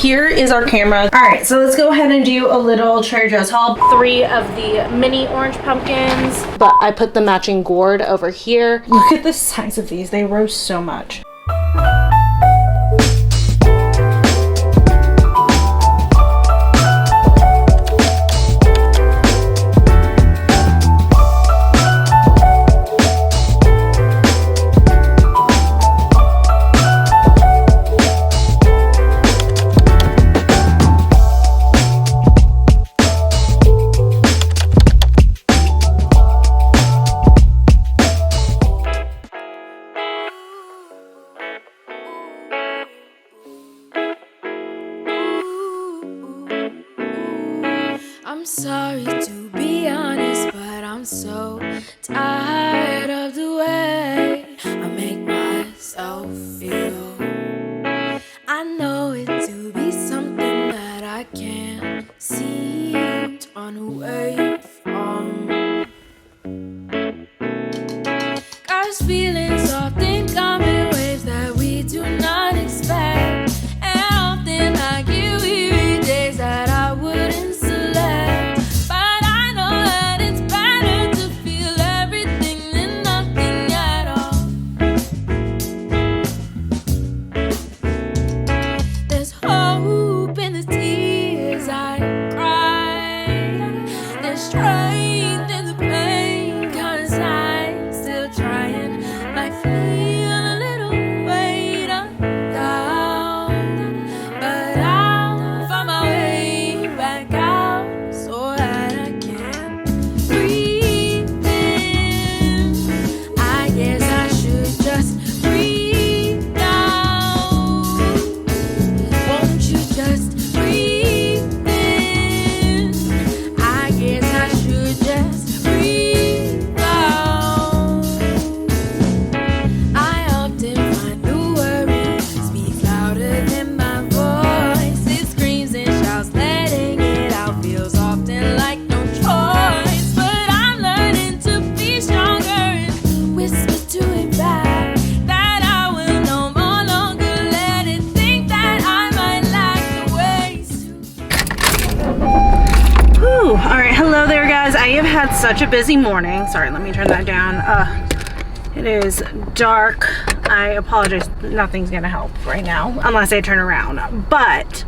Here is our camera. All right, so let's go ahead and do a little Trader Joe's haul. 3 of the mini orange pumpkins, but I put the matching gourd over here. Look at the size of these. They roast so much. I'm sorry to be honest, but I'm so tired of the way I make myself feel. I know it to be something that I can't seem to run away from. 'Cause feelings often come in waves that we do not expect, and often I get weary days that I wouldn't select. Had such a busy morning. Sorry, let me turn that down. It is dark. I apologize. Nothing's gonna help right now unless I turn around. But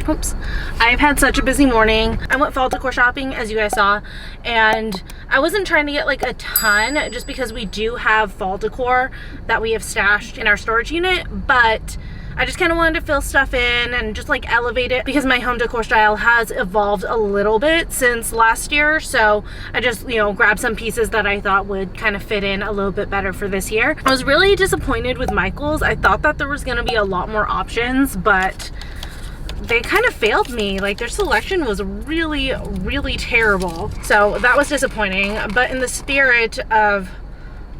oops, I've had such a busy morning. I went fall decor shopping, as you guys saw, and I wasn't trying to get like a ton just because we do have fall decor that we have stashed in our storage unit, but I just kind of wanted to fill stuff in and just like elevate it because my home decor style has evolved a little bit since last year. So I just, you know, grabbed some pieces that I thought would kind of fit in a little bit better for this year. I was really disappointed with Michael's. I thought that there was going to be a lot more options, but they kind of failed me. Like their selection was really terrible. So that was disappointing. But in the spirit of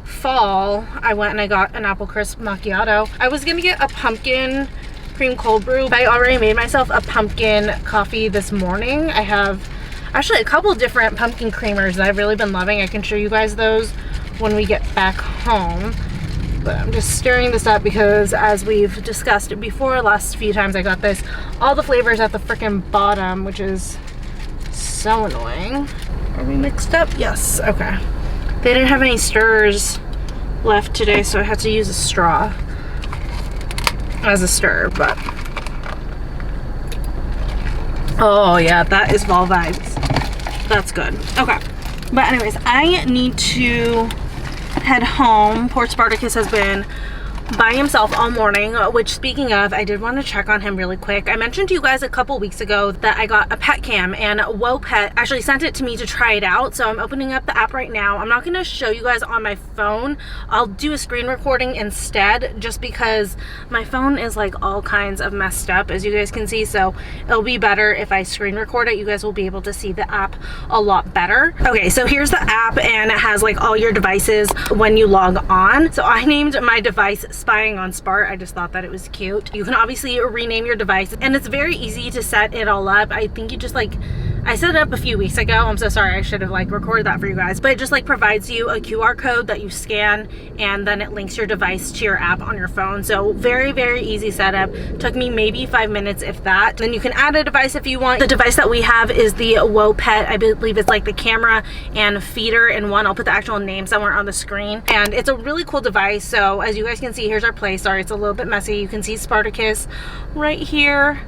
fall, I went and I got an apple crisp macchiato. I was gonna get a pumpkin cream cold brew, but I already made myself a pumpkin coffee this morning. I have actually a couple different pumpkin creamers that I've really been loving. I can show you guys those when we get back home. But I'm just stirring this up because, as we've discussed before, last few times I got this, all the flavors at the freaking bottom, which is so annoying. Are we mixed up? Yes, okay. They didn't have any stirrers left today, so I had to use a straw as a stir, but oh yeah, that is fall vibes. That's good. Okay, but anyways, I need to head home. Poor Spartacus has been by himself all morning, which, speaking of, I did want to check on him really quick. I mentioned to you guys a couple weeks ago that I got a pet cam, and WOpet actually sent it to me to try it out, so I'm opening up the app right now. I'm not going to show you guys on my phone. I'll do a screen recording instead, just because my phone is like all kinds of messed up, as you guys can see, so it'll be better if I screen record it. You guys will be able to see the app a lot better. Okay, so here's the app, and it has like all your devices when you log on. So I named my device Spying on Spart. I just thought that it was cute. You can obviously rename your device, and it's very easy to set it all up. I think you just like I set it up a few weeks ago. I'm so sorry, I should have like recorded that for you guys, but it just like provides you a QR code that you scan and then it links your device to your app on your phone. So very, very easy setup. Took me maybe 5 minutes, if that. Then you can add a device if you want. The device that we have is the WOpet. I believe it's like the camera and feeder in one. I'll put the actual name somewhere on the screen, and it's a really cool device. So as you guys can see, here's our place. Sorry, it's a little bit messy. You can see Spartacus right here.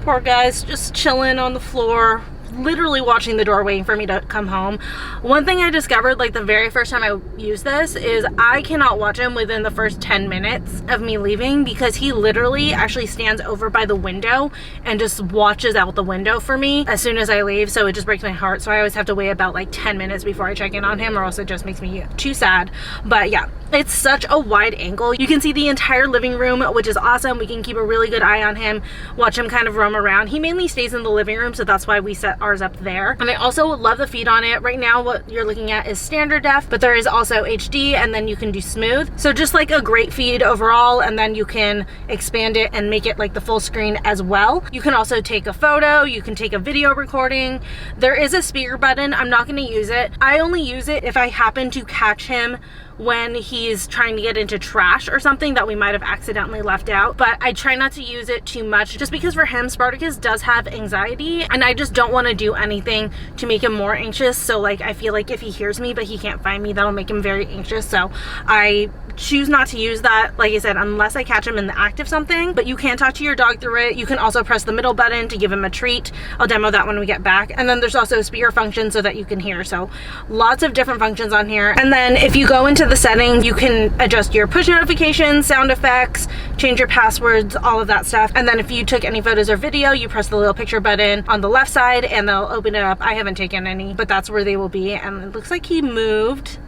Poor guy's just chilling on the floor, literally watching the door waiting for me to come home. One thing I discovered like the very first time I used this is I cannot watch him within the first 10 minutes of me leaving, because he literally actually stands over by the window and just watches out the window for me as soon as I leave. So it just breaks my heart. So I always have to wait about like 10 minutes before I check in on him, or else it just makes me too sad. But yeah, it's such a wide angle. You can see the entire living room, which is awesome. We can keep a really good eye on him, watch him kind of roam around. He mainly stays in the living room, so that's why we set ours up there. And I also love the feed on it. Right now what you're looking at is standard def, but there is also HD, and then you can do smooth. So just like a great feed overall, and then you can expand it and make it like the full screen as well. You can also take a photo, you can take a video recording. There is a speaker button. I'm not going to use it. I only use it if I happen to catch him when he's trying to get into trash or something that we might have accidentally left out, but I try not to use it too much, just because for him, Spartacus does have anxiety, and I just don't want to do anything to make him more anxious. So like I feel like if he hears me but he can't find me, that'll make him very anxious. So I choose not to use that, like I said, unless I catch him in the act of something. But you can talk to your dog through it. You can also press the middle button to give him a treat. I'll demo that when we get back. And then there's also a speaker function so that you can hear. So lots of different functions on here. And then if you go into the settings, you can adjust your push notifications, sound effects, change your passwords, all of that stuff. And then if you took any photos or video, you press the little picture button on the left side and they'll open it up. I haven't taken any, but that's where they will be. And it looks like he moved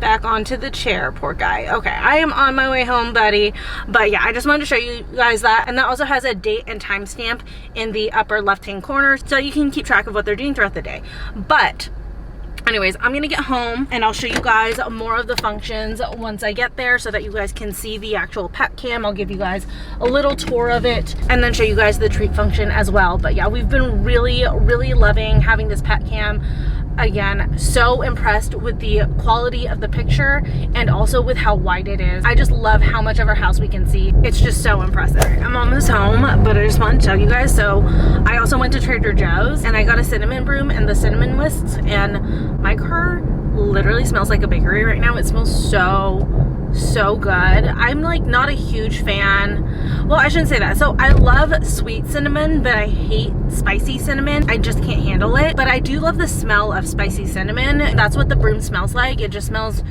back onto the chair, poor guy. Okay, I am on my way home, buddy. But yeah, I just wanted to show you guys that. And that also has a date and time stamp in the upper left hand corner, so you can keep track of what they're doing throughout the day. But anyways, I'm gonna get home and I'll show you guys more of the functions once I get there, so that you guys can see the actual pet cam. I'll give you guys a little tour of it and then show you guys the treat function as well. But yeah, we've been really loving having this pet cam. Again, so impressed with the quality of the picture and also with how wide it is. I just love how much of our house we can see. It's just so impressive. I'm almost home, but I just wanted to tell you guys. So I also went to Trader Joe's and I got a cinnamon broom and the cinnamon whisks, and my car literally smells like a bakery right now. It smells so good. I'm like not a huge fan. Well, I shouldn't say that. So I love sweet cinnamon, but I hate spicy cinnamon. I just can't handle it. But I do love the smell of spicy cinnamon. That's what the broom smells like. It just smells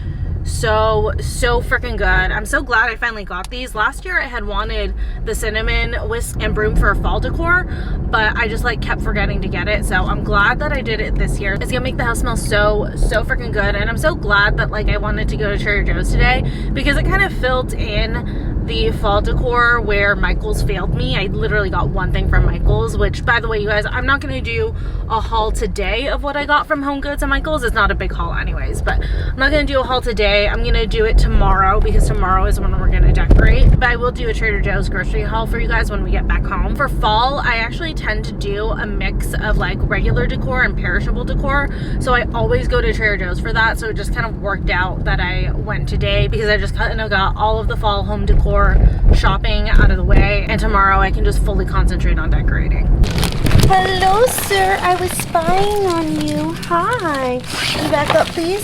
so freaking good. I'm so glad I finally got these. Last year I had wanted the cinnamon whisk and broom for fall decor, but I just like kept forgetting to get it. So I'm glad that I did it this year. It's gonna make the house smell so freaking good. And I'm so glad that like I wanted to go to Trader Joe's today, because it kind of filled in the fall decor where Michael's failed me. I literally got one thing from Michael's, which by the way, you guys, I'm not going to do a haul today of what I got from HomeGoods and Michael's. It's not a big haul anyways, but I'm not going to do a haul today. I'm going to do it tomorrow, because tomorrow is when we're going to decorate. But I will do a Trader Joe's grocery haul for you guys when we get back home. For fall, I actually tend to do a mix of like regular decor and perishable decor. So I always go to Trader Joe's for that. So it just kind of worked out that I went today, because I just kind of got all of the fall home decor shopping out of the way, and tomorrow I can just fully concentrate on decorating. Hello, sir. I was spying on you. Hi. Can you back up, please?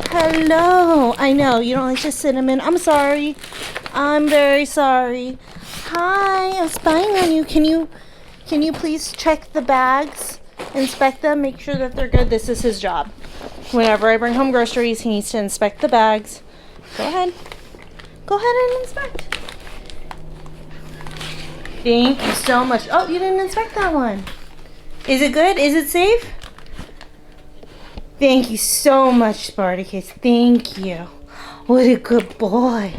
Hello. I know you don't like the cinnamon. I'm sorry. I'm very sorry. Hi. I'm spying on you. Can you please check the bags, inspect them, make sure that they're good? This is his job. Whenever I bring home groceries, he needs to inspect the bags. Go ahead. Go ahead and inspect. Thank you so much. Oh, you didn't inspect that one. Is it good? Is it safe? Thank you so much, Spartacus. Thank you. What a good boy.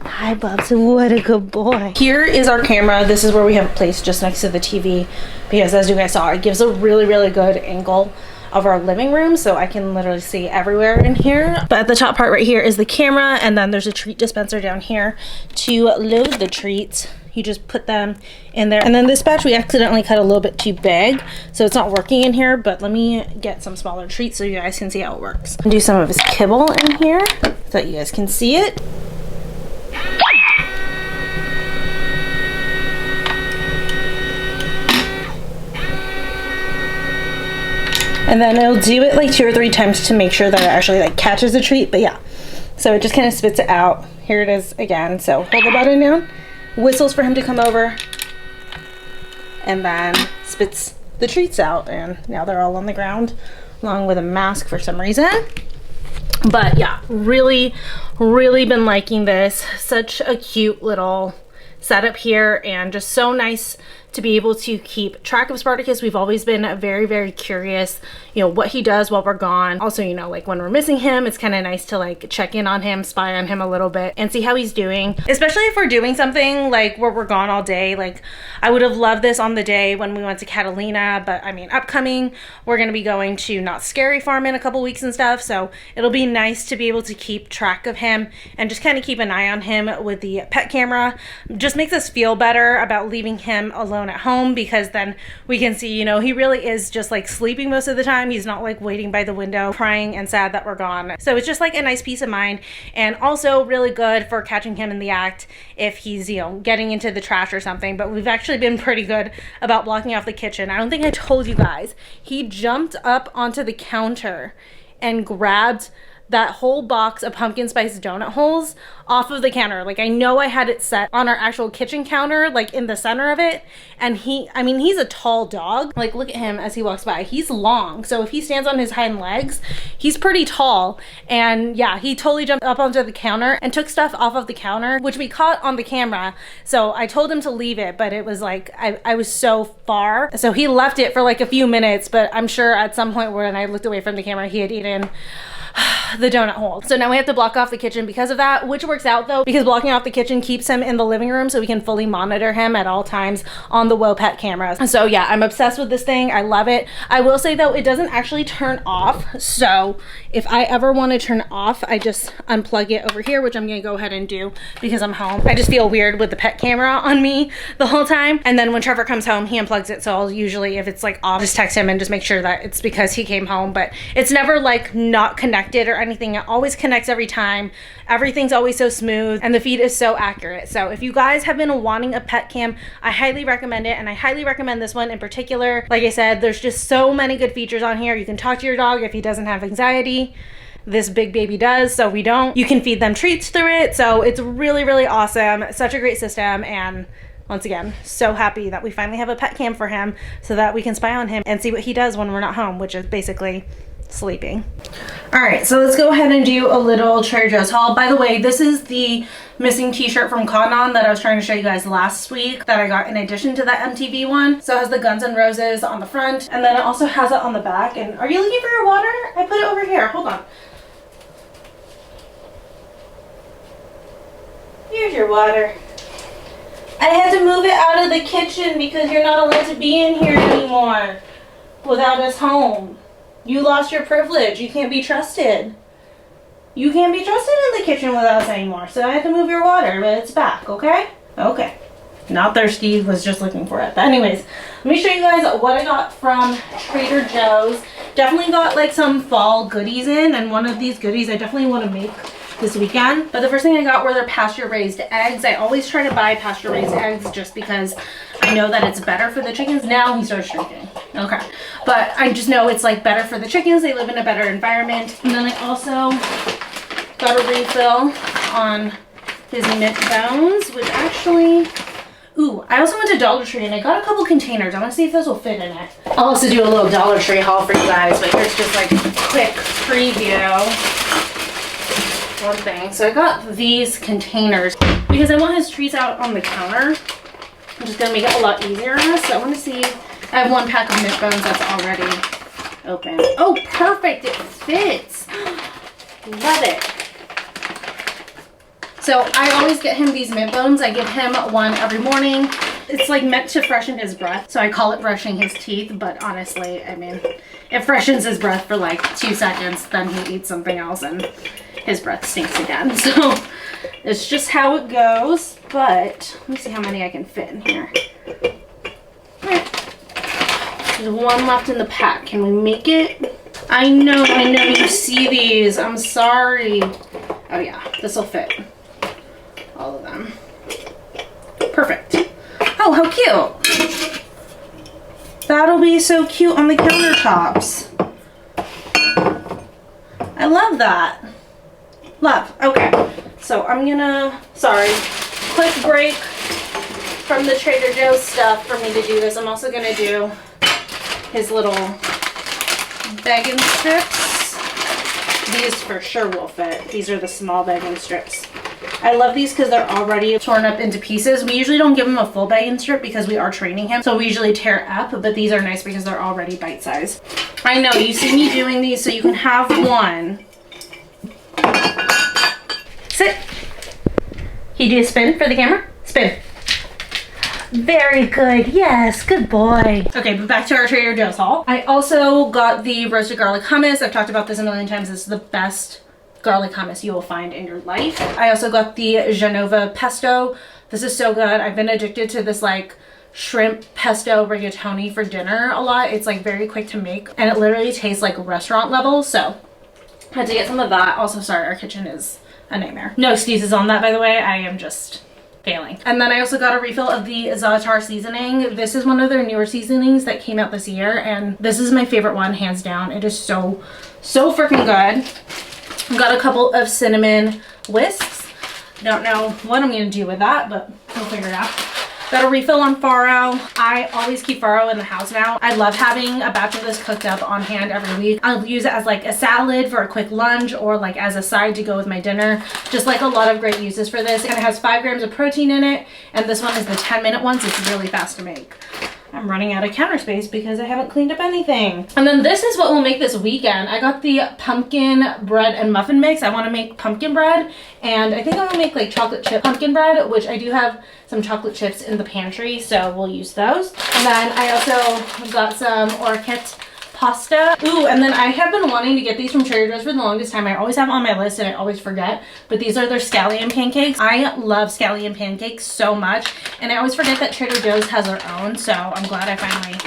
Hi, Bubs. What a good boy. Here is our camera. This is where we have it placed just next to the TV, because as you guys saw, it gives a really good angle of our living room, so I can literally see everywhere in here. But at the top part right here is the camera, and then there's a treat dispenser down here to load the treats. you just put them in there. And then this batch we accidentally cut a little bit too big, so it's not working in here, but let me get some smaller treats so you guys can see how it works. Do some of his kibble in here so that you guys can see it. And then it'll do it like 2 or 3 times to make sure that it actually like catches the treat. But yeah, so it just kind of spits it out. Here it is again. So hold the button down, whistles for him to come over, and then spits the treats out. And now they're all on the ground along with a mask for some reason. But yeah, really been liking this. Such a cute little setup here, and just so nice to be able to keep track of Spartacus. We've always been very curious, you know, what he does while we're gone. Also, you know, like when we're missing him, it's kind of nice to like check in on him, spy on him a little bit, and see how he's doing. Especially if we're doing something like where we're gone all day. Like I would have loved this on the day when we went to Catalina, but I mean, upcoming, we're gonna be going to Not Scary Farm in a couple weeks and stuff, so it'll be nice to be able to keep track of him and just kind of keep an eye on him with the pet camera. Just makes us feel better about leaving him alone at home, because then we can see, you know, he really is just like sleeping most of the time. He's not like waiting by the window crying and sad that we're gone. So it's just like a nice peace of mind, and also really good for catching him in the act if he's, you know, getting into the trash or something. But we've actually been pretty good about blocking off the kitchen. I don't think I told you guys, he jumped up onto the counter and grabbed that whole box of pumpkin spice donut holes off of the counter. Like I know I had it set on our actual kitchen counter, like in the center of it. And I mean, he's a tall dog. Like look at him as he walks by. He's long. So if he stands on his hind legs, he's pretty tall. And yeah, he totally jumped up onto the counter and took stuff off of the counter, which we caught on the camera. So I told him to leave it, but it was like, I was so far. So he left it for like a few minutes, but I'm sure at some point when I looked away from the camera, he had eaten the donut hole. So now we have to block off the kitchen because of that, which works out though, because blocking off the kitchen keeps him in the living room so we can fully monitor him at all times on the WOpet cameras. So yeah, I'm obsessed with this thing. I love it. I will say though, it doesn't actually turn off. So if I ever want to turn off, I just unplug it over here, which I'm gonna go ahead and do because I'm home. I just feel weird with the pet camera on me the whole time. And then when Trevor comes home, he unplugs it. So I'll usually, if it's like off, just text him and just make sure that it's because he came home. But it's never like not connected or anything. It always connects every time. Everything's always so smooth and the feed is so accurate. So if you guys have been wanting a pet cam, I highly recommend it, and I highly recommend this one in particular. Like I said, there's just so many good features on here. You can talk to your dog if he doesn't have anxiety. This big baby does, so we don't. You can feed them treats through it. So it's really awesome. Such a great system, and once again, so happy that we finally have a pet cam for him so that we can spy on him and see what he does when we're not home, which is basically sleeping. All right, so let's go ahead and do a little Trader Joe's haul. By the way, this is the missing t-shirt from Cotton On that I was trying to show you guys last week that I got in addition to that MTV one. So it has the Guns N' Roses on the front, and then it also has it on the back. And are you looking for your water? I put it over here. Hold on. Here's your water. I had to move it out of the kitchen because you're not allowed to be in here anymore without us home. You lost your privilege. You can't be trusted. You can't be trusted in the kitchen without us anymore. So I had to move your water, but it's back, okay? Okay. Not thirsty, was just looking for it. But anyways, let me show you guys what I got from Trader Joe's. Definitely got like some fall goodies in, and one of these goodies I definitely want to make this weekend. But the first thing I got were their pasture raised eggs. I always try to buy pasture raised eggs just because I know that it's better for the chickens. Now he starts drinking. Okay. But I just know it's like better for the chickens. They live in a better environment. And then I also got a refill on his mint bones, which actually, ooh, I also went to Dollar Tree and I got a couple containers. I want to see if those will fit in it. I'll also do a little Dollar Tree haul for you guys, but here's just like a quick preview. One thing. So I got these containers because I want his treats out on the counter. I'm just gonna make it a lot easier on us. So I want to see. I have one pack of mint bones that's already open. Oh, perfect! It fits. Love it. So I always get him these mint bones. I give him one every morning. It's like meant to freshen his breath. So I call it brushing his teeth, but honestly, I mean, it freshens his breath for like 2 seconds, then he eats something else and his breath stinks again. So It's just how it goes, but let me see how many I can fit in here. There's one left in the pack. Can we make it? I know you see these. I'm sorry. Oh yeah, this will fit. All of them. Perfect. Oh, how cute. That'll be so cute on the countertops. I love that. Love. Okay. So I'm gonna, sorry, quick break from the Trader Joe's stuff for me to do this. I'm also gonna do his little bag strips. These for sure will fit. These are the small bag strips. I love these because they're already torn up into pieces. We usually don't give him a full bag strip because we are training him, so we usually tear it up, but these are nice because they're already bite size. I know, you see me doing these so you can have one. Sit. Can you do a spin for the camera? Spin. Very good. Yes, good boy. Okay, but back to our Trader Joe's haul. I also got the roasted garlic hummus. I've talked about this a million times. This is the best garlic hummus you will find in your life. I also got the Genova pesto. This is so good. I've been addicted to this like shrimp pesto rigatoni for dinner a lot. It's like very quick to make and it literally tastes like restaurant level. So I had to get some of that. Also, sorry, our kitchen is a nightmare. No excuses on that, by the way. I am just failing. And then I also got a refill of the za'atar seasoning. This is one of their newer seasonings that came out this year, and this is my favorite one, hands down. It is so freaking good. I've got a couple of cinnamon whisks. Don't know what I'm gonna do with that, but we'll figure it out. Got a refill on farro. I always keep farro in the house now. I love having a batch of this cooked up on hand every week. I'll use it as like a salad for a quick lunch or like as a side to go with my dinner. Just like a lot of great uses for this. And it has 5 grams of protein in it. And this one is the 10-minute one, so it's really fast to make. I'm running out of counter space because I haven't cleaned up anything. And then this is what we'll make this weekend. I got the pumpkin bread and muffin mix. I want to make pumpkin bread, and I think I'm gonna make like chocolate chip pumpkin bread, which I do have some chocolate chips in the pantry, so we'll use those. And then I also got some orchette pasta. Ooh, and then I have been wanting to get these from Trader Joe's for the longest time. I always have them on my list and I always forget, but these are their scallion pancakes. I love scallion pancakes so much, and I always forget that Trader Joe's has their own, so I'm glad I finally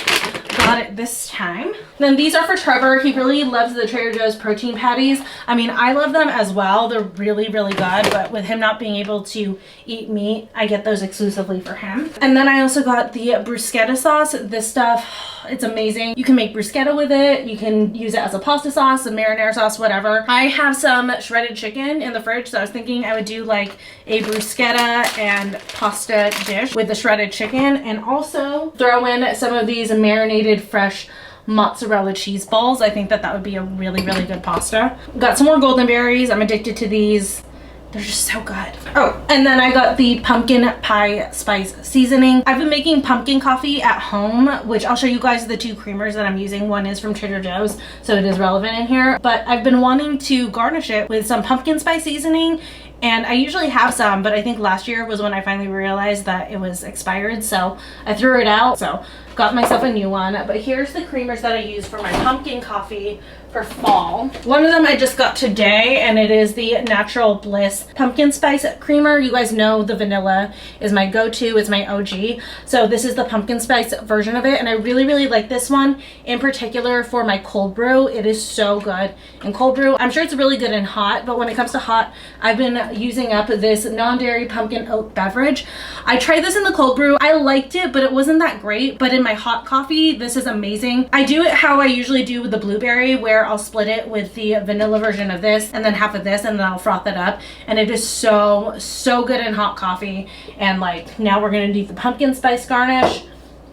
got it this time. Then these are for Trevor. He really loves the Trader Joe's protein patties. I mean, I love them as well. They're really good, but with him not being able to eat meat, I get those exclusively for him. And then I also got the bruschetta sauce. This stuff, it's amazing. You can make bruschetta with it. You can use it as a pasta sauce, a marinara sauce, whatever. I have some shredded chicken in the fridge, so I was thinking I would do like a bruschetta and pasta dish with the shredded chicken, and also throw in some of these marinated fresh mozzarella cheese balls. I think that would be a really good pasta. Got some more golden berries. I'm addicted to these. They're just so good. Oh, and then I got the pumpkin pie spice seasoning. I've been making pumpkin coffee at home, which I'll show you guys the 2 creamers that I'm using. One is from Trader Joe's, so it is relevant in here. But I've been wanting to garnish it with some pumpkin spice seasoning, and I usually have some, but I think last year was when I finally realized that it was expired, so I threw it out. So got myself a new one. But here's the creamers that I use for my pumpkin coffee for fall. One of them I just got today, and it is the Natural Bliss pumpkin spice creamer. You guys know the vanilla is my go-to, it's my OG. So this is the pumpkin spice version of it, and I really like this one in particular for my cold brew. It is so good in cold brew. I'm sure it's really good in hot, but when it comes to hot, I've been using up this non-dairy pumpkin oat beverage. I tried this in the cold brew. I liked it, but it wasn't that great. But in my hot coffee, this is amazing. I do it how I usually do with the blueberry, where I'll split it with the vanilla version of this and then half of this, and then I'll froth it up, and it is so good in hot coffee. And like now we're gonna do the pumpkin spice garnish.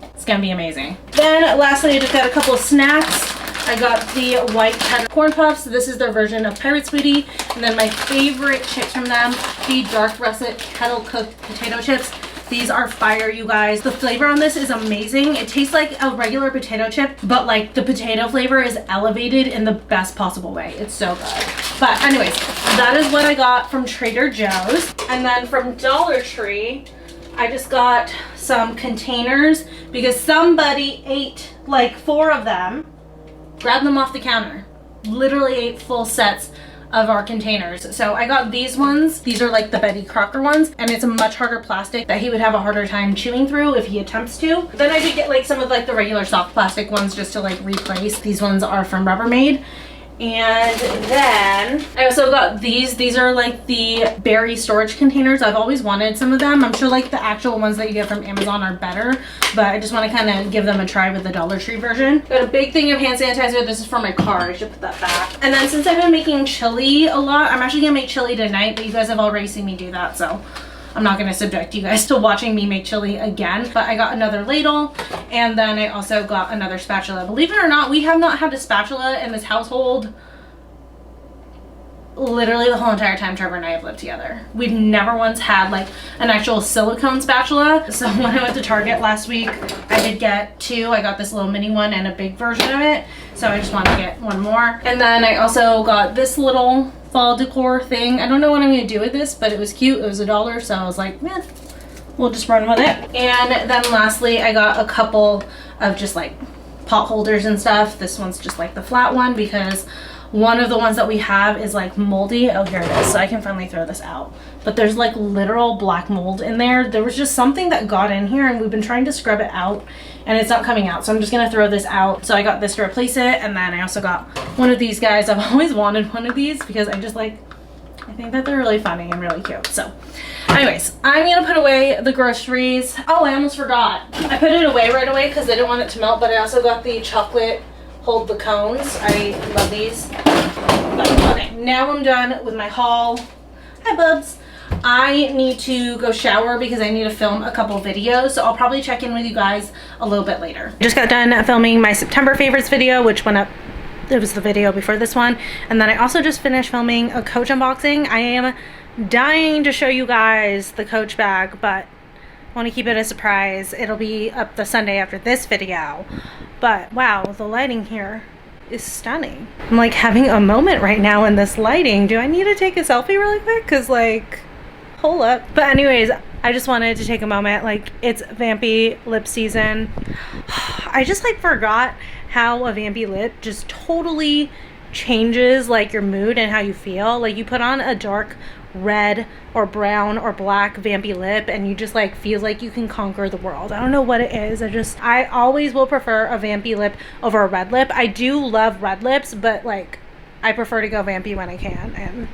It's gonna be amazing. Then lastly, I just got a couple of snacks. I got the white cheddar corn puffs. This is their version of Pirate Sweetie. And then my favorite chips from them, the dark russet kettle cooked potato chips. These are fire, you guys. The flavor on this is amazing. It tastes like a regular potato chip, but like the potato flavor is elevated in the best possible way. It's so good. But anyways, that is what I got from Trader Joe's. And then from Dollar Tree, I just got some containers because somebody ate like 4 of them, grabbed them off the counter, literally ate full sets of our containers. So I got these ones. These are like the Betty Crocker ones, and it's a much harder plastic that he would have a harder time chewing through if he attempts to. Then I did get like some of like the regular soft plastic ones just to like replace. These ones are from Rubbermaid. And then I also got these. These are like the berry storage containers. I've always wanted some of them. I'm sure like the actual ones that you get from Amazon are better, but I just want to kind of give them a try with the Dollar Tree version. Got a big thing of hand sanitizer. This is for my car. I should put that back. And then since I've been making chili a lot, I'm actually gonna make chili tonight, but you guys have already seen me do that, so I'm not going to subject you guys to watching me make chili again. But I got another ladle, and then I also got another spatula. Believe it or not, we have not had a spatula in this household literally the whole entire time Trevor and I have lived together. We've never once had like an actual silicone spatula. So when I went to Target last week, I did get two. I got this little mini one and a big version of it, so I just want to get one more. And then I also got this little fall decor thing. I don't know what I'm gonna do with this, but it was cute. It was $1, so I was like, eh, we'll just run with it. And then lastly, I got a couple of just like pot holders and stuff. This one's just like the flat one because one of the ones that we have is like moldy. Oh, here it is. So I can finally throw this out. But there's like literal black mold in there. There was just something that got in here, and we've been trying to scrub it out and it's not coming out. So I'm just gonna throw this out. So I got this to replace it. And then I also got one of these guys. I've always wanted one of these because I think that they're really funny and really cute. So anyways, I'm gonna put away the groceries. Oh, I almost forgot. I put it away right away because I didn't want it to melt, but I also got the chocolate hold the cones. I love these. But, okay, now I'm done with my haul. Hi, Bubs. I need to go shower because I need to film a couple videos, so I'll probably check in with you guys a little bit later. Just got done filming my September favorites video, which went up, it was the video before this one, and then I also just finished filming a Coach unboxing. I am dying to show you guys the Coach bag, but I want to keep it a surprise. It'll be up the Sunday after this video. But wow, the lighting here is stunning. I'm like having a moment right now in this lighting. Do I need to take a selfie really quick? Cause like, hold up. But anyways, I just wanted to take a moment. Like, it's vampy lip season. I just like forgot how a vampy lip just totally changes like your mood and how you feel. Like, you put on a dark red or brown or black vampy lip and you just like feel like you can conquer the world. I don't know what it is. I always will prefer a vampy lip over a red lip. I do love red lips, but like I prefer to go vampy when I can, and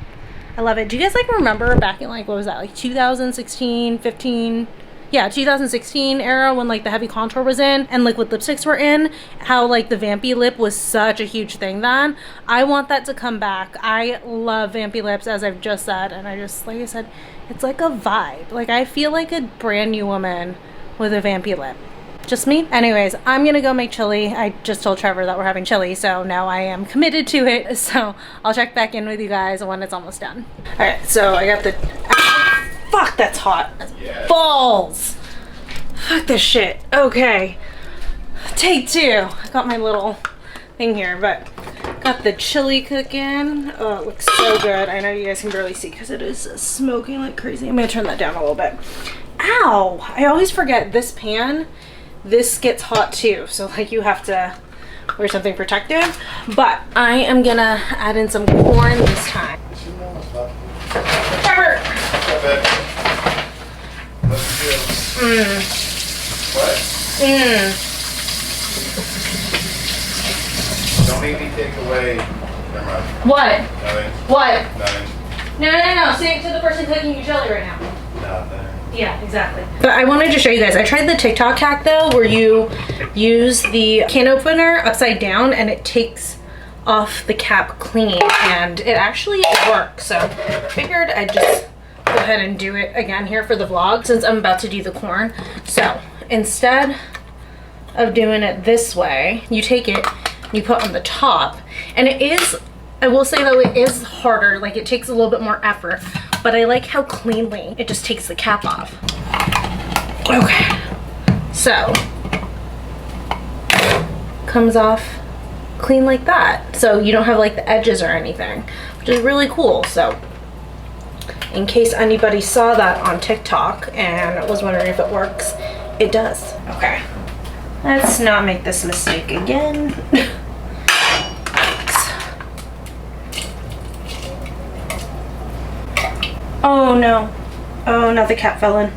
I love it. Do you guys like remember back in like, what was that, like 2016, 15? Yeah, 2016 era when like the heavy contour was in and liquid lipsticks were in, how like the vampy lip was such a huge thing then. I want that to come back. I love vampy lips, as I've just said, and I just, like I said, it's like a vibe. Like, I feel like a brand new woman with a vampy lip. Just me. Anyways, I'm gonna go make chili. I just told Trevor that we're having chili, so now I am committed to it. So I'll check back in with you guys when it's almost done. All right, so I got the, fuck, that's hot. Yes. Balls. Fuck this shit. Okay, take two. I got my little thing here, but got the chili cooking. Oh, it looks so good. I know you guys can barely see because it is smoking like crazy. I'm gonna turn that down a little bit. Ow, I always forget this pan, this gets hot too, so like you have to wear something protective. But I am gonna add in some corn this time. Trevor! What? Don't make me take away. Never mind. What? Nothing. What? Nothing. No. Say it to the person cooking your chili right now. Nothing. Yeah, exactly. But I wanted to show you guys. I tried the TikTok hack though, where you use the can opener upside down and it takes off the cap clean, and it actually works. So I figured I'd just go ahead and do it again here for the vlog since I'm about to do the corn. So instead of doing it this way, you take it, you put on the top, and it is, I will say though, it is harder. Like, it takes a little bit more effort, but I like how cleanly it just takes the cap off. Okay, so comes off clean like that, so you don't have like the edges or anything, which is really cool. So in case anybody saw that on TikTok and was wondering if it works, it does. Okay, let's not make this mistake again. Oh no. Oh, now the cat fell in.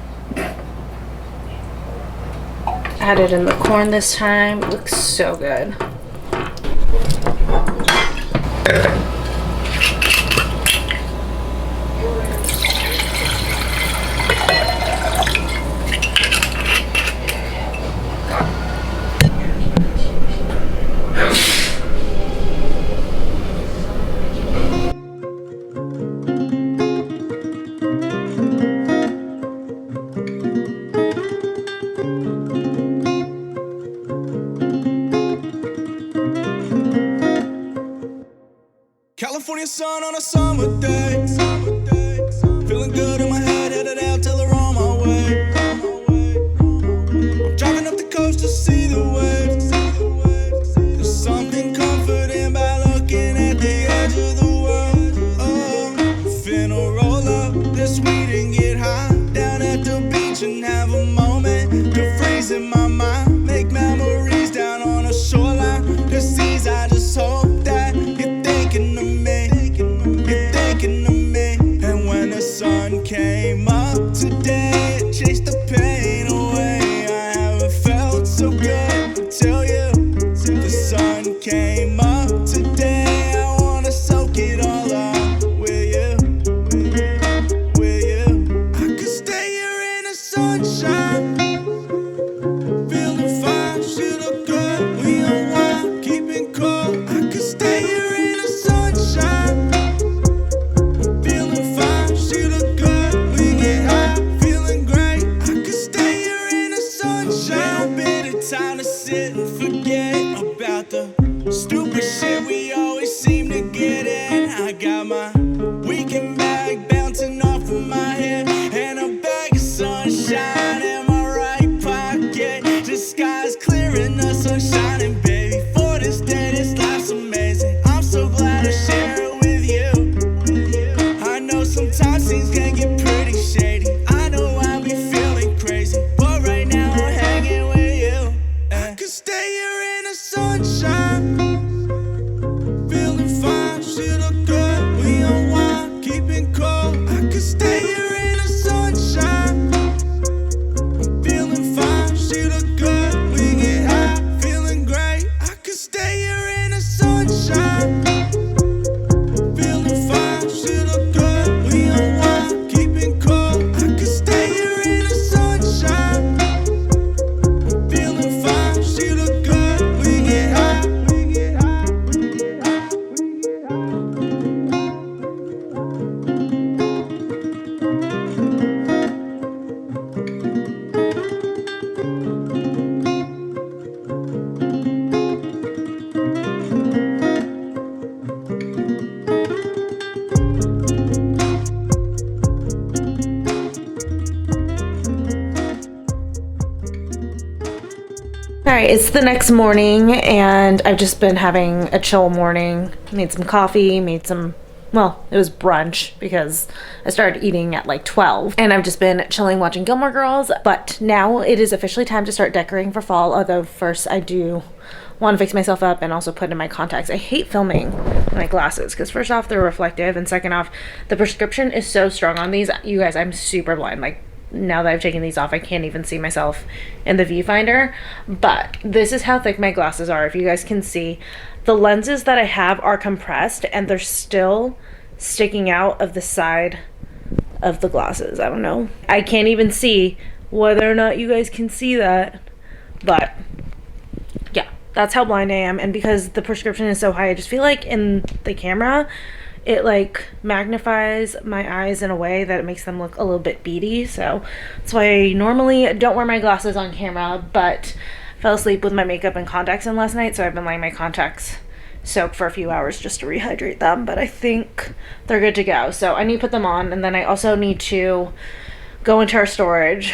Added in the corn this time. Looks so good. California sun on a summer day. Feeling good in my head, headed out till they're on my way. I'm driving up the coast to see the waves. There's something comforting by looking at the edge of the world. Oh, finna roll up this weed and get high down at the beach and have a moment to freeze in my mind. Make memories down on a shoreline. The seas, I just hope that you're thinking of me. You're thinking of me. And when the sun came up today, it chased the pain away. I haven't felt so good until you. The sun came up today. I wanna soak it all up with you. With you. I could stay here in the sunshine. Feeling fine, she look good. We unwind, keeping cool. I could stay here in the sunshine. Feeling fine, she look good. We get high, feeling great. I could stay here in the sunshine. A bit of time to sit and forget about the stupid shit we always seem to get in. I got my weekend bag bouncing off of my head and a bag of sunshine in my right pocket. The sky's clear and the sun's shining, baby. For this day, this life's amazing. I'm so glad to share it with you. I know sometimes things can get pretty shady. I know I'll be feeling crazy, but right now I'm hanging with you. I could stay here in the sunshine. Feeling fine, she look good. We unwind, keeping cool. I could stay here in the sunshine. Feeling fine, she look good. We get high, feeling great. I could stay here in the sunshine. Feeling fine, she look good. We unwind, keeping cool. I could stay here in the sunshine. Feeling fine, she look good. We get high, we get high, we get high, we get high. Alright, it's the next morning and I've just been having a chill morning. Made some coffee, made some, well, it was brunch because I started eating at like 12. And I've just been chilling watching Gilmore Girls. But now it is officially time to start decorating for fall. Although first I do want to fix myself up and also put in my contacts. I hate filming my glasses because first off, they're reflective. And second off, the prescription is so strong on these. You guys, I'm super blind. Like, now that I've taken these off, I can't even see myself in the viewfinder. But this is how thick my glasses are. If you guys can see, the lenses that I have are compressed and they're still sticking out of the side of the glasses. I don't know. I can't even see whether or not you guys can see that. But yeah, that's how blind I am. And because the prescription is so high, I just feel like in the camera, it like magnifies my eyes in a way that it makes them look a little bit beady. So that's why I normally don't wear my glasses on camera, but fell asleep with my makeup and contacts in last night. So I've been letting my contacts soak for a few hours just to rehydrate them, but I think they're good to go. So I need to put them on, and then I also need to go into our storage,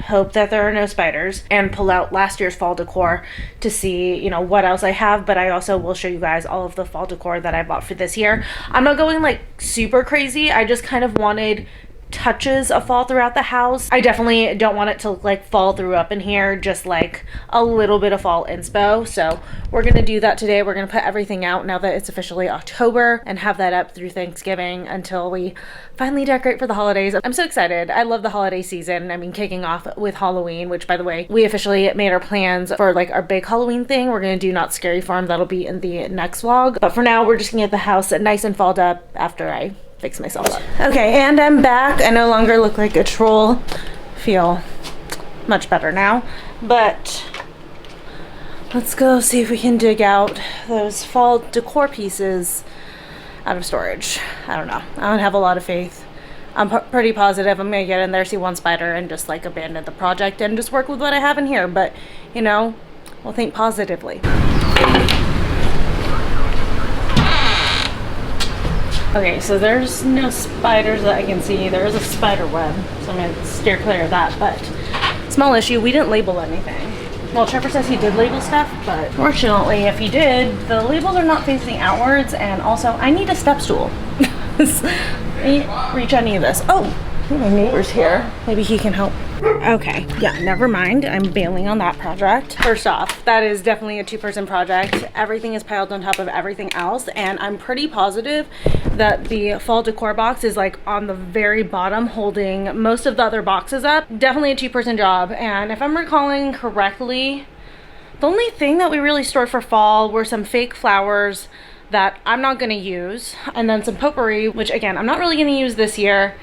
hope that there are no spiders, and pull out last year's fall decor to see, you know, what else I have. But I also will show you guys all of the fall decor that I bought for this year. I'm not going like super crazy. I just kind of wanted touches of fall throughout the house. I definitely don't want it to look like fall threw up in here, just like a little bit of fall inspo. So we're gonna do that today. We're gonna put everything out now that it's officially October and have that up through Thanksgiving until we finally decorate for the holidays. I'm so excited. I love the holiday season. I mean, kicking off with Halloween, which by the way, we officially made our plans for like our big Halloween thing. We're gonna do Not Scary Farm. That'll be in the next vlog. But for now, we're just gonna get the house nice and falled up after I fix myself up. Okay, and I'm back. I no longer look like a troll. Feel much better now. But let's go see if we can dig out those fall decor pieces out of storage. I don't know. I don't have a lot of faith. I'm pretty positive I'm gonna get in there, see one spider, and just like abandon the project and just work with what I have in here. But you know, we'll think positively. Okay, so there's no spiders that I can see. There is a spider web, so I'm gonna steer clear of that, but small issue, we didn't label anything. Well, Trevor says he did label stuff, but fortunately, if he did, the labels are not facing outwards, and also, I need a step stool. I can't reach any of this. Oh, my neighbor's here. Maybe he can help. Okay, yeah, never mind. I'm bailing on that project. First off, that is definitely a two-person project. Everything is piled on top of everything else, and I'm pretty positive that the fall decor box is like on the very bottom holding most of the other boxes up. Definitely a two-person job, and if I'm recalling correctly, the only thing that we really stored for fall were some fake flowers that I'm not gonna use, and then some potpourri, which again, I'm not really gonna use this year,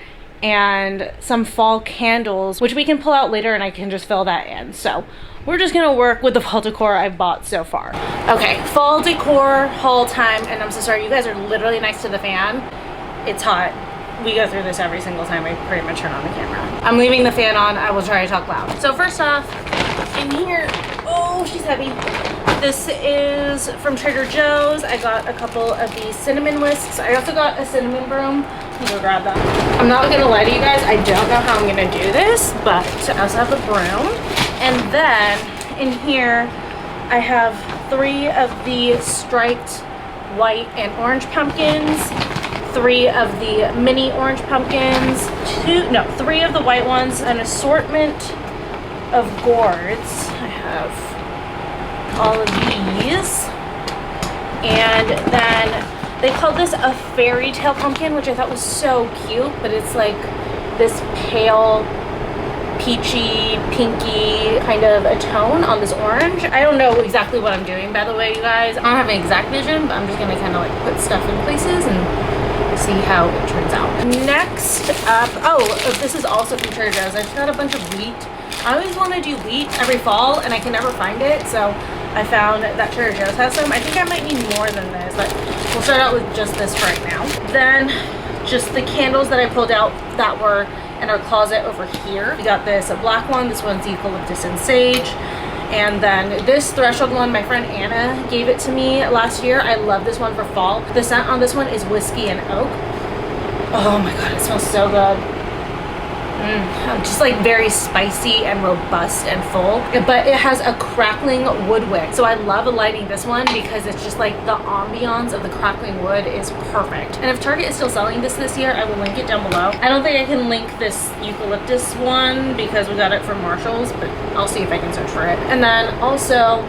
and some fall candles, which we can pull out later and I can just fill that in. So we're just gonna work with the fall decor I've bought so far. Okay, fall decor haul time, and I'm so sorry, you guys are literally next to the fan. It's hot. We go through this every single time I pretty much turn on the camera. I'm leaving the fan on. I will try to talk loud. So first off, in here, oh, she's heavy. This is from Trader Joe's. I got a couple of these cinnamon whisks. I also got a cinnamon broom. Let me go grab that. I'm not gonna lie to you guys, I don't know how I'm gonna do this, but I also have a broom. And then in here, I have 3 of the striped white and orange pumpkins, 3 of the mini orange pumpkins, 3 of the white ones, an assortment of gourds. I have all of these, and then they called this a fairy tale pumpkin, which I thought was so cute, but it's like this pale peachy pinky kind of a tone on this orange. I don't know exactly what I'm doing, by the way, you guys. I don't have an exact vision, but I'm just gonna kind of like put stuff in places and see how it turns out. Next up, oh, this is also from Trader Joe's. I just got a bunch of wheat. I always want to do wheat every fall and I can never find it, so I found that Trader Joe's has some. I think I might need more than this, but we'll start out with just this for right now. Then just the candles that I pulled out that were in our closet over here. We got this, a black one. This one's eucalyptus and sage. And then this threshold one, my friend Anna gave it to me last year. I love this one for fall. The scent on this one is whiskey and oak. Oh my God, it smells so good. Just like very spicy and robust and full, but it has a crackling wood wick. So I love lighting this one because it's just like the ambiance of the crackling wood is perfect. And if Target is still selling this year, I will link it down below. I don't think I can link this eucalyptus one because we got it from Marshall's, but I'll see if I can search for it. And then also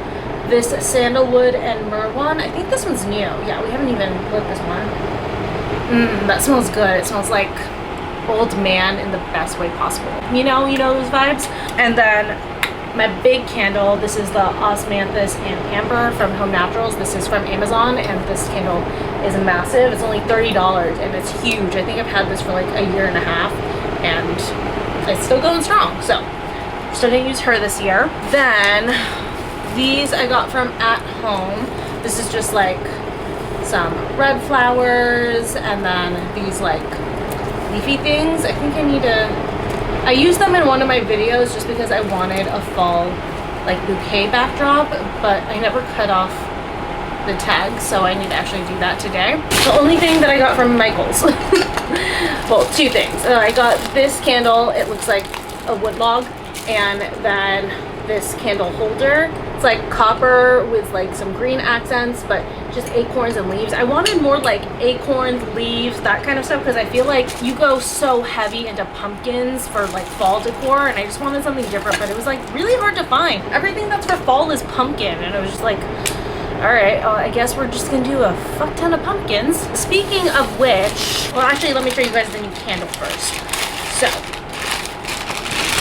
this sandalwood and myrrh one. I think this one's new. Yeah, we haven't even lit this one. That smells good. It smells like old man in the best way possible. You know those vibes. And then my big candle, this is the Osmanthus and Amber from Home Naturals. This is from Amazon, and this candle is massive. It's only $30 and it's huge. I think I've had this for like a year and a half and it's still going strong. So still gonna use her this year. Then these I got from At Home. This is just like some red flowers and then these like leafy things. I think I used them in one of my videos just because I wanted a fall like bouquet backdrop, but I never cut off the tag, so I need to actually do that today. The only thing that I got from Michael's, well, 2 things. I got this candle, it looks like a wood log, and then this candle holder. It's like copper with like some green accents, but just acorns and leaves. I wanted more like acorns, leaves, that kind of stuff, because I feel like you go so heavy into pumpkins for like fall decor, and I just wanted something different, but it was like really hard to find. Everything that's for fall is pumpkin, and it was just like, all right, I guess we're just gonna do a fuck ton of pumpkins. Speaking of which, well, actually, let me show you guys the new candle first. So,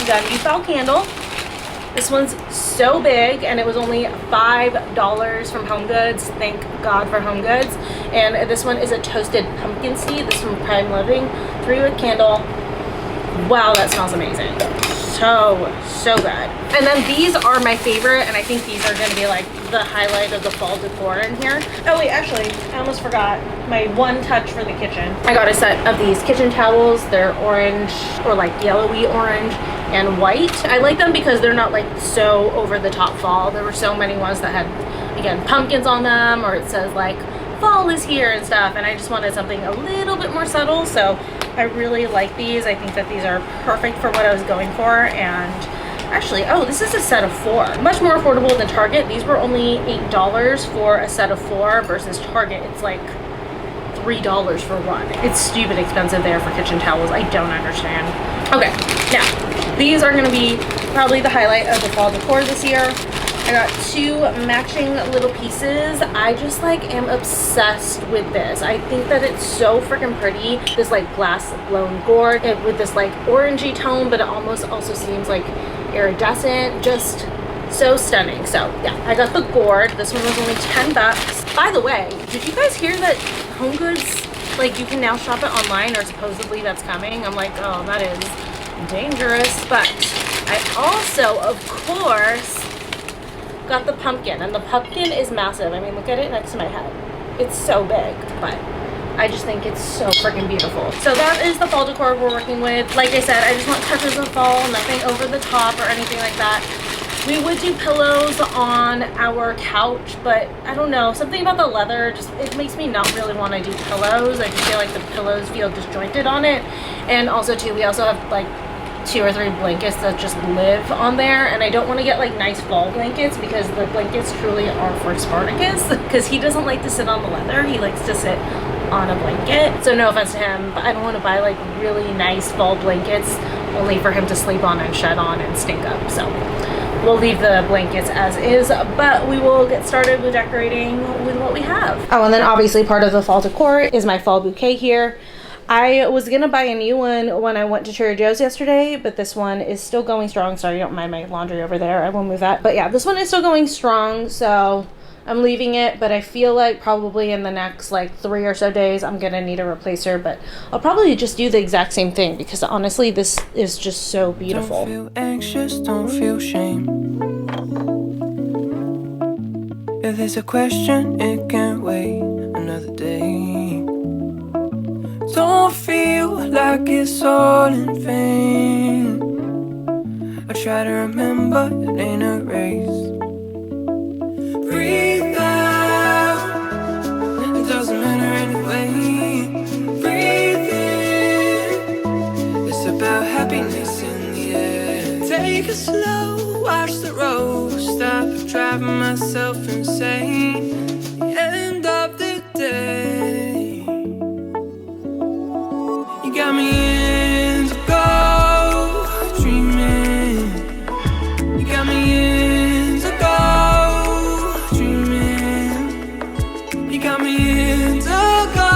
we got a new fall candle. This one's so big, and it was only $5 from HomeGoods. Thank God for HomeGoods. And this one is a toasted pumpkin seed. This is from Prime Living, 3-wick candle. Wow, that smells amazing. So good. And then these are my favorite, and I think these are gonna be like the highlight of the fall decor in here. Oh wait, actually, I almost forgot my one touch for the kitchen. I got a set of these kitchen towels. They're orange, or like yellowy orange and white. I like them because they're not like so over the top fall. There were so many ones that had, again, pumpkins on them, or it says like fall is here and stuff, and I just wanted something a little bit more subtle, so I really like these. I think that these are perfect for what I was going for. And actually, oh, this is a set of 4. Much more affordable than Target. These were only $8 for a set of 4 versus Target, it's like $3 for one. It's stupid expensive there for kitchen towels. I don't understand. Okay, now, these are gonna be probably the highlight of the fall decor this year. I got 2 matching little pieces. I just like am obsessed with this. I think that it's so freaking pretty. This like glass blown gourd with this like orangey tone, but it almost also seems like iridescent. Just so stunning. So yeah, I got the gourd. This one was only $10. By the way, did you guys hear that HomeGoods, like you can now shop it online, or supposedly that's coming? I'm like, oh, that is dangerous. But I also, of course, got the pumpkin, and the pumpkin is massive. I mean, look at it next to my head. It's so big, but I just think it's so freaking beautiful. So that is the fall decor we're working with. Like I said, I just want touches of fall, nothing over the top or anything like that. We would do pillows on our couch, but I don't know, something about the leather, just it makes me not really want to do pillows. I just feel like the pillows feel disjointed on it. And also too, we also have like 2 or 3 blankets that just live on there, and I don't want to get like nice fall blankets, because the blankets truly are for Spartacus, because he doesn't like to sit on the leather. He likes to sit on a blanket. So no offense to him, but I don't want to buy like really nice fall blankets only for him to sleep on and shed on and stink up. So we'll leave the blankets as is, but we will get started with decorating with what we have. Oh, and then obviously part of the fall decor is my fall bouquet here. I was gonna buy a new one when I went to Trader Joe's yesterday, but this one is still going strong. Sorry, don't mind my laundry over there. I will move that. But yeah, this one is still going strong, so I'm leaving it. But I feel like probably in the next like 3 or so days, I'm gonna need a replacer. But I'll probably just do the exact same thing, because honestly, this is just so beautiful. Don't feel anxious, don't feel shame. If there's a question, it can't wait another day. Don't feel like it's all in vain. I try to remember, it ain't a race. Breathe out, it doesn't matter anyway. Breathe in, it's about happiness in the air. Take it slow, watch the road, stop driving myself insane. The end of the day. You got me into go dreaming. You got me into go dreaming. You got me into go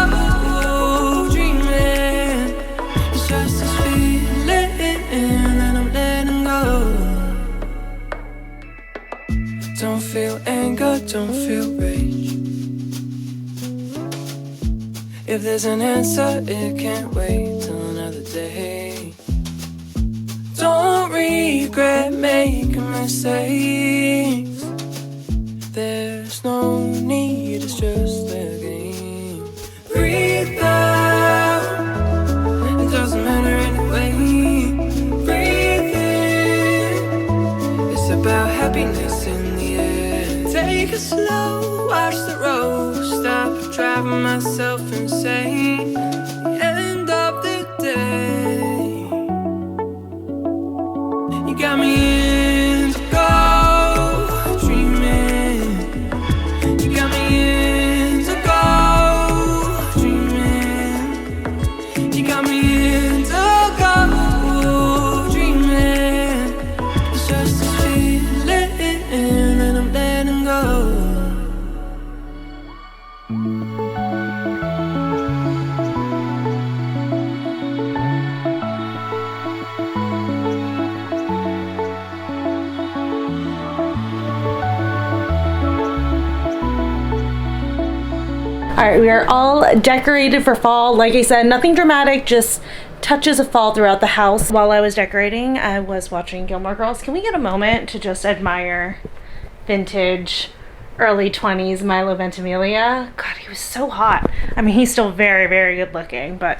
dreaming. It's just this feeling that I'm letting go. Don't feel anger, don't feel rage. If there's an answer, it can't wait till another day. Don't regret making mistakes. There's no need, it's just the game. Breathe out, it doesn't matter anyway. Breathe in, it's about happiness in the air. Take it slow, watch the road, stop driving myself insane. The end of the day. You got me into go dreaming. All right, we are all decorated for fall. Like I said, nothing dramatic, just touches of fall throughout the house. While I was decorating, I was watching Gilmore Girls. Can we get a moment to just admire vintage early 20s Milo Ventimiglia? God, he was so hot. I mean, he's still very, very good looking, but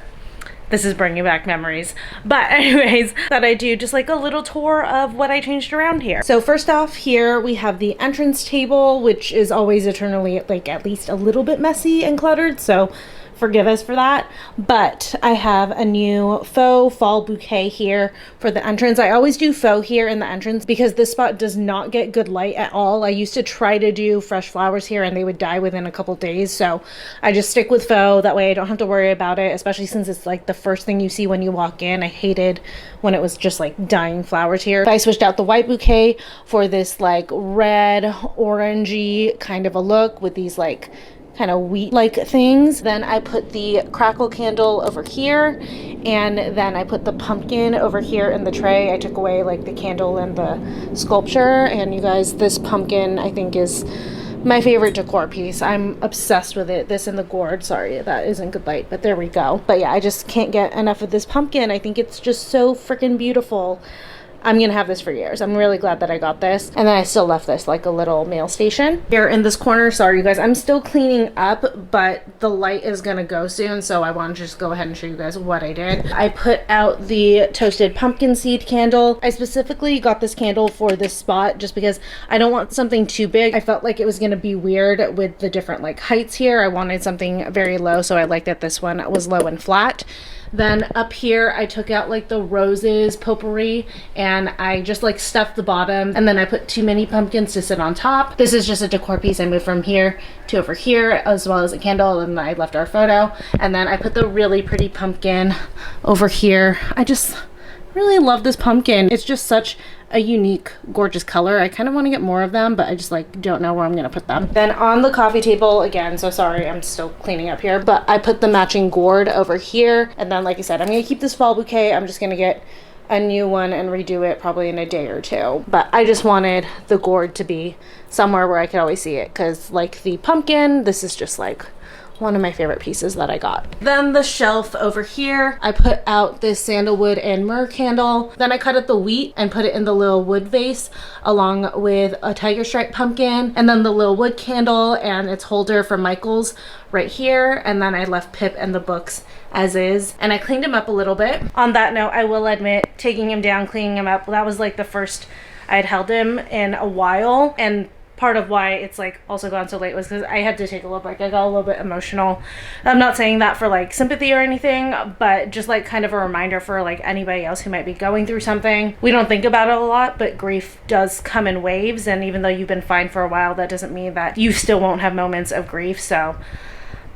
this is bringing back memories. But anyways, thought I'd do just like a little tour of what I changed around here. So first off, here we have the entrance table, which is always eternally like at least a little bit messy and cluttered, so forgive us for that. But I have a new faux fall bouquet here for the entrance. I always do faux here in the entrance because this spot does not get good light at all. I used to try to do fresh flowers here and they would die within a couple days, so I just stick with faux. That way I don't have to worry about it, especially since it's like the first thing you see when you walk in. I hated when it was just like dying flowers here. I switched out the white bouquet for this like red orangey kind of a look with these like kind of wheat-like things. Then I put the crackle candle over here, and then I put the pumpkin over here in the tray. I took away like the candle and the sculpture, and you guys, this pumpkin I think is my favorite decor piece. I'm obsessed with it. This and the gourd. Sorry, that isn't good light, but there we go. But yeah, I just can't get enough of this pumpkin. I think it's just so freaking beautiful. I'm gonna have this for years. I'm really glad that I got this. And then I still left this like a little mail station. Here in this corner, sorry you guys, I'm still cleaning up, but the light is gonna go soon, so I want to just go ahead and show you guys what I did. I put out the toasted pumpkin seed candle. I specifically got this candle for this spot just because I don't want something too big. I felt like it was gonna be weird with the different like heights here. I wanted something very low, so I liked that this one was low and flat. Then up here, I took out like the roses potpourri and I just like stuffed the bottom, and then I put 2 mini pumpkins to sit on top. This is just a decor piece. I moved from here to over here, as well as a candle, and I left our photo. And then I put the really pretty pumpkin over here. I just really love this pumpkin. It's just such a unique, gorgeous color. I kind of want to get more of them, but I just like don't know where I'm gonna put them. Then on the coffee table again, so sorry, I'm still cleaning up here, but I put the matching gourd over here. And then like I said, I'm gonna keep this fall bouquet. I'm just gonna get a new one and redo it probably in a day or two. But I just wanted the gourd to be somewhere where I could always see it, because like the pumpkin, this is just like one of my favorite pieces that I got. Then the shelf over here, I put out this sandalwood and myrrh candle. Then I cut up the wheat and put it in the little wood vase along with a tiger stripe pumpkin, and then the little wood candle and its holder from Michael's right here. And then I left Pip and the books as is, and I cleaned him up a little bit. On that note, I will admit, taking him down, cleaning him up, that was like the first I'd held him in a while, and part of why it's like also gone so late was because I had to take a little break. I got a little bit emotional. I'm not saying that for like sympathy or anything, but just like kind of a reminder for like anybody else who might be going through something. We don't think about it a lot, but grief does come in waves, and even though you've been fine for a while, that doesn't mean that you still won't have moments of grief. So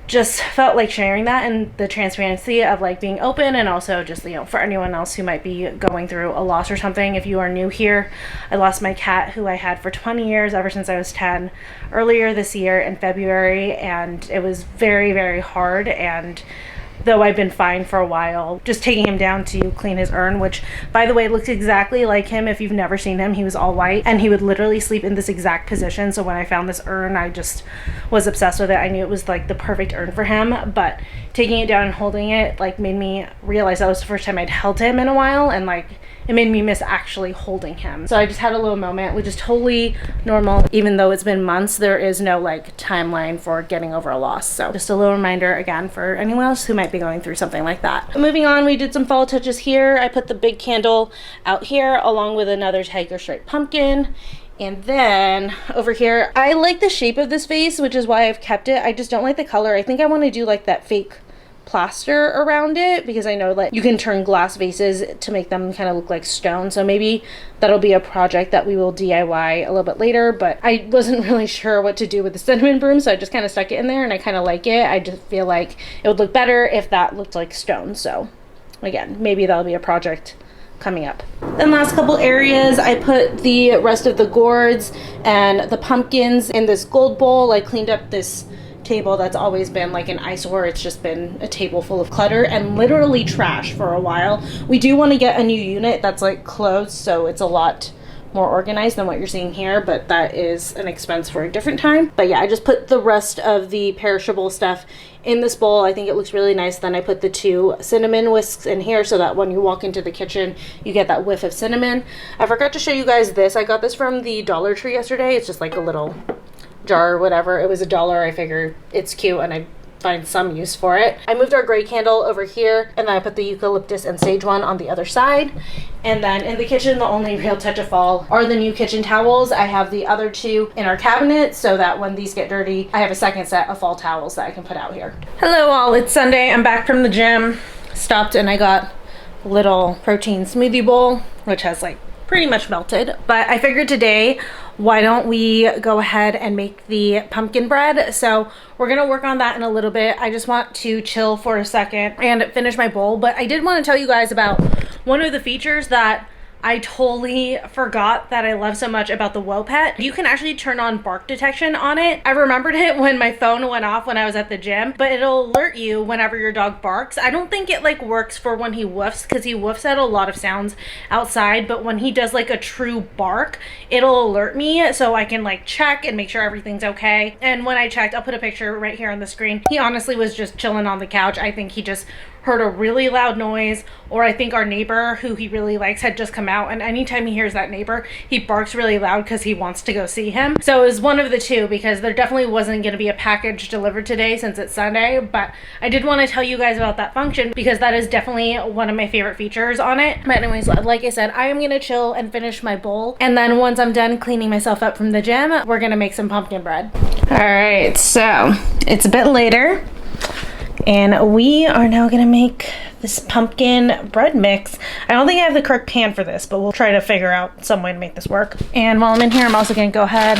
just felt like sharing that and the transparency of like being open, and also just, you know, for anyone else who might be going through a loss or something. If you are new here, I lost my cat who I had for 20 years ever since I was 10 earlier this year in February, and it was very, very hard. And though I've been fine for a while, just taking him down to clean his urn, which by the way looks exactly like him. If you've never seen him, he was all white and he would literally sleep in this exact position. So when I found this urn, I just was obsessed with it. I knew it was like the perfect urn for him, but taking it down and holding it like made me realize that was the first time I'd held him in a while, and like it made me miss actually holding him. So I just had a little moment, which is totally normal. Even though it's been months, there is no like timeline for getting over a loss. So just a little reminder again for anyone else who might be going through something like that. Moving on, we did some fall touches here. I put the big candle out here along with another tiger stripe pumpkin. And then over here, I like the shape of this vase, which is why I've kept it. I just don't like the color. I think I want to do like that fake plaster around it, because I know like you can turn glass vases to make them kind of look like stone. So maybe that'll be a project that we will DIY a little bit later, but I wasn't really sure what to do with the cinnamon broom, so I just kind of stuck it in there, and I kind of like it. I just feel like it would look better if that looked like stone. So again, maybe that'll be a project coming up. Then last couple areas, I put the rest of the gourds and the pumpkins in this gold bowl. I cleaned up this table that's always been like an eyesore. It's just been a table full of clutter and literally trash for a while. We do want to get a new unit that's like closed, so it's a lot more organized than what you're seeing here, but that is an expense for a different time. But yeah, I just put the rest of the perishable stuff in this bowl. I think it looks really nice. Then I put the 2 cinnamon whisks in here so that when you walk into the kitchen, you get that whiff of cinnamon. I forgot to show you guys this. I got this from the Dollar Tree yesterday. It's just like a little jar or whatever. It was $1. I figured it's cute and I find some use for it. I moved our gray candle over here, and then I put the eucalyptus and sage one on the other side. And then in the kitchen, the only real touch of fall are the new kitchen towels. I have the other 2 in our cabinet so that when these get dirty, I have a second set of fall towels that I can put out here. Hello all, it's Sunday. I'm back from the gym. Stopped and I got a little protein smoothie bowl, which has like pretty much melted. But I figured today, why don't we go ahead and make the pumpkin bread? So we're gonna work on that in a little bit. I just want to chill for a second and finish my bowl. But I did want to tell you guys about one of the features that I totally forgot that I love so much about the WOpet. You can actually turn on bark detection on it. I remembered it when my phone went off when I was at the gym, but it'll alert you whenever your dog barks. I don't think it like works for when he woofs, because he woofs at a lot of sounds outside, but when he does like a true bark, it'll alert me so I can like check and make sure everything's okay. And when I checked, I'll put a picture right here on the screen. He honestly was just chilling on the couch. I think he just heard a really loud noise, or I think our neighbor who he really likes had just come out, and anytime he hears that neighbor, he barks really loud because he wants to go see him. So it was one of the two, because there definitely wasn't going to be a package delivered today since it's Sunday. But I did want to tell you guys about that function because that is definitely one of my favorite features on it. But anyways, like I said, I am going to chill and finish my bowl, and then once I'm done cleaning myself up from the gym, we're going to make some pumpkin bread. All right, so it's a bit later, and we are now gonna make this pumpkin bread mix. I don't think I have the correct pan for this, but we'll try to figure out some way to make this work. And while I'm in here, I'm also gonna go ahead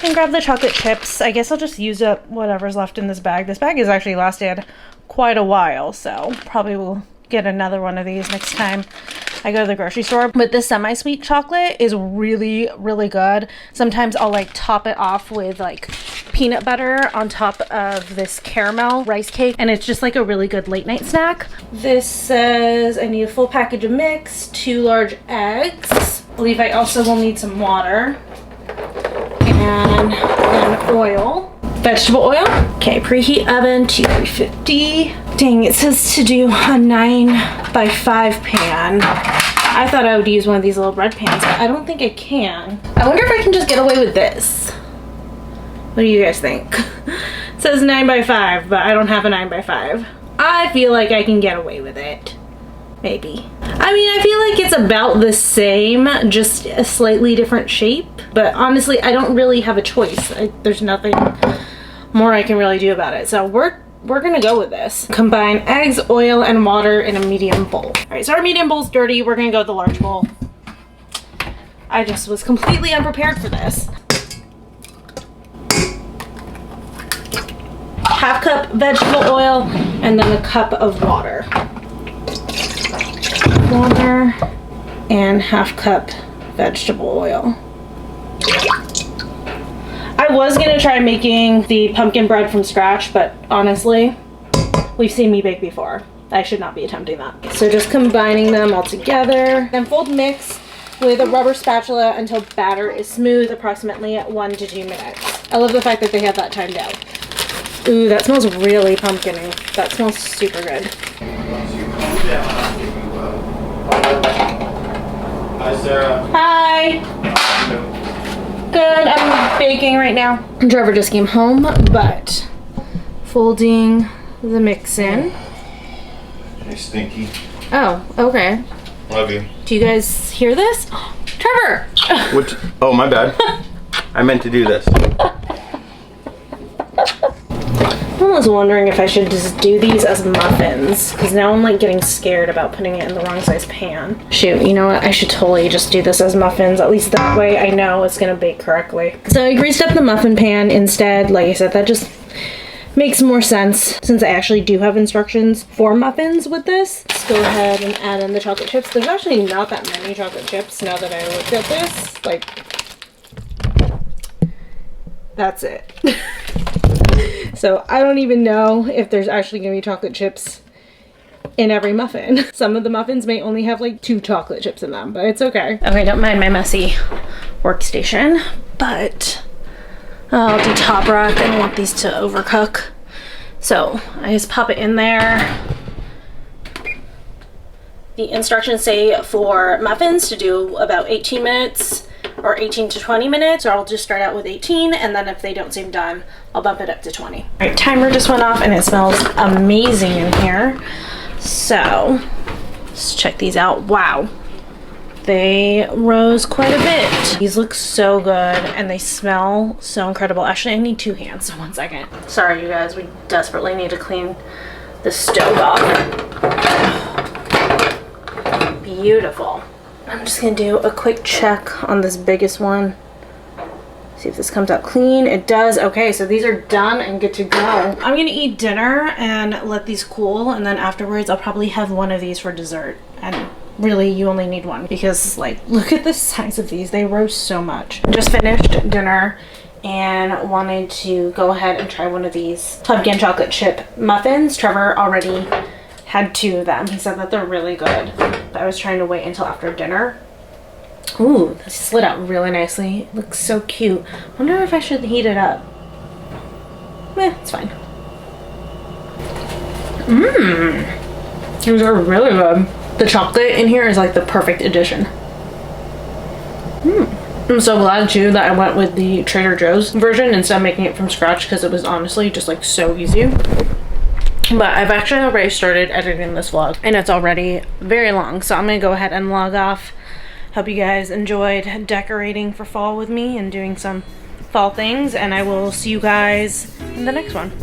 and grab the chocolate chips. I guess I'll just use up whatever's left in this bag. This bag has actually lasted quite a while, so probably will get another one of these next time I go to the grocery store. But this semi-sweet chocolate is really, really good. Sometimes I'll like top it off with like peanut butter on top of this caramel rice cake, and it's just like a really good late night snack. This says I need a full package of mix, 2 large eggs. I believe I also will need some water and then oil. Vegetable oil. Okay, preheat oven to 350. Dang, it says to do a 9 by 5 pan. I thought I would use one of these little bread pans, but I don't think I can. I wonder if I can just get away with this. What do you guys think? It says 9 by 5, but I don't have a 9 by 5. I feel like I can get away with it. Maybe. I mean, I feel like it's about the same, just a slightly different shape. But honestly, I don't really have a choice. There's nothing more I can really do about it. So we're gonna go with this. Combine eggs, oil, and water in a medium bowl. All right, so our medium bowl's dirty. We're gonna go with the large bowl. I just was completely unprepared for this. Half cup vegetable oil, and then a cup of water. Water and half cup vegetable oil. I was gonna try making the pumpkin bread from scratch, but honestly, we've seen me bake before. I should not be attempting that. So just combining them all together. Then fold mix with a rubber spatula until batter is smooth, approximately 1 to 2 minutes. I love the fact that they have that timed out. Ooh, that smells really pumpkin-y. That smells super good. Hi, Sarah. Hi. Good, I'm baking right now. Trevor just came home, but folding the mix in. Hey, Stinky. Oh, okay. Love you. Do you guys hear this? Trevor! Which? Oh, my bad. I meant to do this. I was wondering if I should just do these as muffins, because now I'm like getting scared about putting it in the wrong size pan. Shoot, you know what? I should totally just do this as muffins. At least that way I know it's gonna bake correctly. So I greased up the muffin pan instead. Like I said, that just makes more sense since I actually do have instructions for muffins with this. Let's go ahead and add in the chocolate chips. There's actually not that many chocolate chips now that I looked at this. Like, that's it. So I don't even know if there's actually gonna be chocolate chips in every muffin. Some of the muffins may only have like 2 chocolate chips in them, but it's okay. Okay, don't mind my messy workstation, but I'll do top rack. I don't want these to overcook. So I just pop it in there. The instructions say for muffins to do about 18 minutes or 18 to 20 minutes, or I'll just start out with 18, and then if they don't seem done, I'll bump it up to 20. All right, timer just went off and it smells amazing in here. So let's check these out. Wow, they rose quite a bit. These look so good and they smell so incredible. Actually, I need 2 hands, so 1 second. Sorry you guys, we desperately need to clean the stove off. Beautiful. I'm just gonna do a quick check on this biggest one. See if this comes out clean. It does. Okay, so these are done and good to go. I'm gonna eat dinner and let these cool, and then afterwards I'll probably have one of these for dessert. And really, you only need one because, like, look at the size of these. They roast so much. Just finished dinner and wanted to go ahead and try one of these pumpkin chocolate chip muffins. Trevor already had 2 of them. He said that they're really good, but I was trying to wait until after dinner. Ooh, this slid out really nicely. It looks so cute. Wonder if I should heat it up. It's fine. These are really good. The chocolate in here is like the perfect addition. I'm so glad too that I went with the Trader Joe's version instead of making it from scratch, because it was honestly just like so easy. But I've actually already started editing this vlog and it's already very long, so I'm gonna go ahead and log off. Hope you guys enjoyed decorating for fall with me and doing some fall things, and I will see you guys in the next one.